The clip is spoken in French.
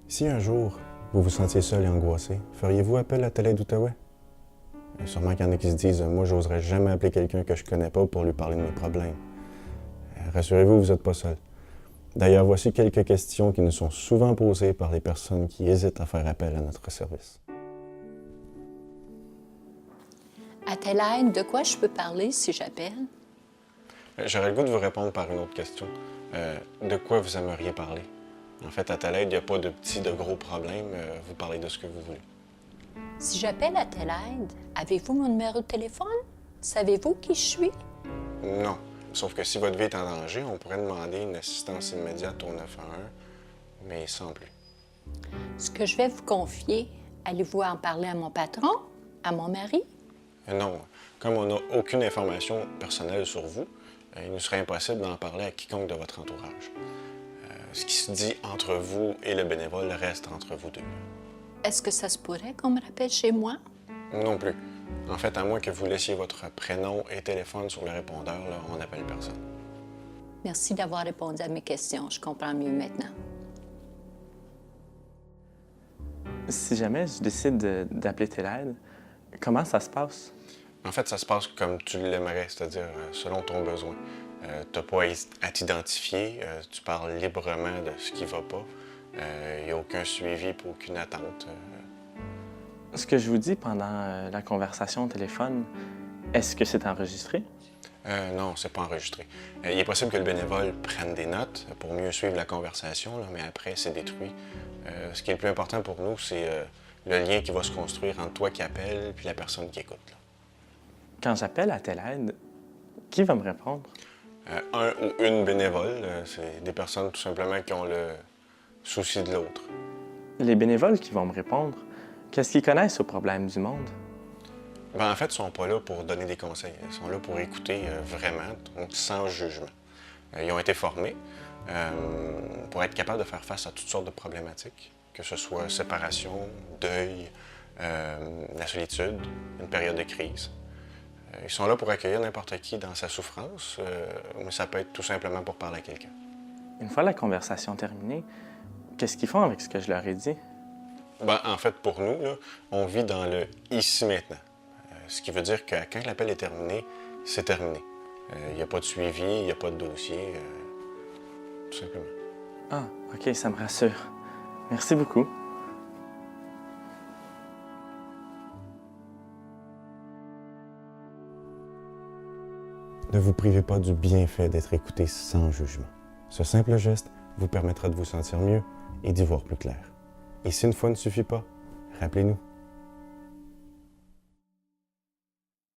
Si un jour, vous vous sentiez seul et angoissé, feriez-vous appel à Telaide Outaouais? Sûrement qu'il y en a qui se disent « Moi, j'oserais jamais appeler quelqu'un que je connais pas pour lui parler de mes problèmes. » Rassurez-vous, vous n'êtes pas seul. D'ailleurs, voici quelques questions qui nous sont souvent posées par les personnes qui hésitent à faire appel à notre service. À Telaide, de quoi je peux parler si j'appelle? J'aurais le goût de vous répondre par une autre question. De quoi vous aimeriez parler? En fait, à Telaide, il n'y a pas de petits, de gros problèmes. Vous parlez de ce que vous voulez. Si j'appelle à Telaide, avez-vous mon numéro de téléphone? Savez-vous qui je suis? Non. Sauf que si votre vie est en danger, on pourrait demander une assistance immédiate au 911, mais sans plus. Ce que je vais vous confier, allez-vous en parler à mon patron? À mon mari? Non. Comme on n'a aucune information personnelle sur vous, il nous serait impossible d'en parler à quiconque de votre entourage. Ce qui se dit entre vous et le bénévole reste entre vous deux. Est-ce que ça se pourrait qu'on me rappelle chez moi? Non plus. En fait, à moins que vous laissiez votre prénom et téléphone sur le répondeur, là, on n'appelle personne. Merci d'avoir répondu à mes questions. Je comprends mieux maintenant. Si jamais je décide d'appeler Telaide, comment ça se passe? En fait, ça se passe comme tu l'aimerais, c'est-à-dire selon ton besoin. Tu n'as pas à t'identifier, tu parles librement de ce qui ne va pas. Il n'y a aucun suivi pour aucune attente. Ce que je vous dis pendant la conversation au téléphone, est-ce que c'est enregistré? Non, c'est pas enregistré. Il est possible que le bénévole prenne des notes pour mieux suivre la conversation, là, mais après, c'est détruit. Ce qui est le plus important pour nous, c'est le lien qui va se construire entre toi qui appelle et la personne qui écoute. Là. Quand j'appelle à Telaide, qui va me répondre? Un ou une bénévole, c'est des personnes tout simplement qui ont le souci de l'autre. Les bénévoles qui vont me répondre, qu'est-ce qu'ils connaissent aux problèmes du monde? En fait, ils ne sont pas là pour donner des conseils. Ils sont là pour écouter vraiment, donc sans jugement. Ils ont été formés pour être capables de faire face à toutes sortes de problématiques, que ce soit séparation, deuil, la solitude, une période de crise. Ils sont là pour accueillir n'importe qui dans sa souffrance, mais ça peut être tout simplement pour parler à quelqu'un. Une fois la conversation terminée, qu'est-ce qu'ils font avec ce que je leur ai dit? En fait, pour nous, là, on vit dans le ici-maintenant. Ce qui veut dire que quand l'appel est terminé, c'est terminé. Il n'y a pas de suivi, il n'y a pas de dossier, tout simplement. Ah, OK, ça me rassure. Merci beaucoup. Ne vous privez pas du bienfait d'être écouté sans jugement. Ce simple geste vous permettra de vous sentir mieux et d'y voir plus clair. Et si une fois ne suffit pas, rappelez-nous.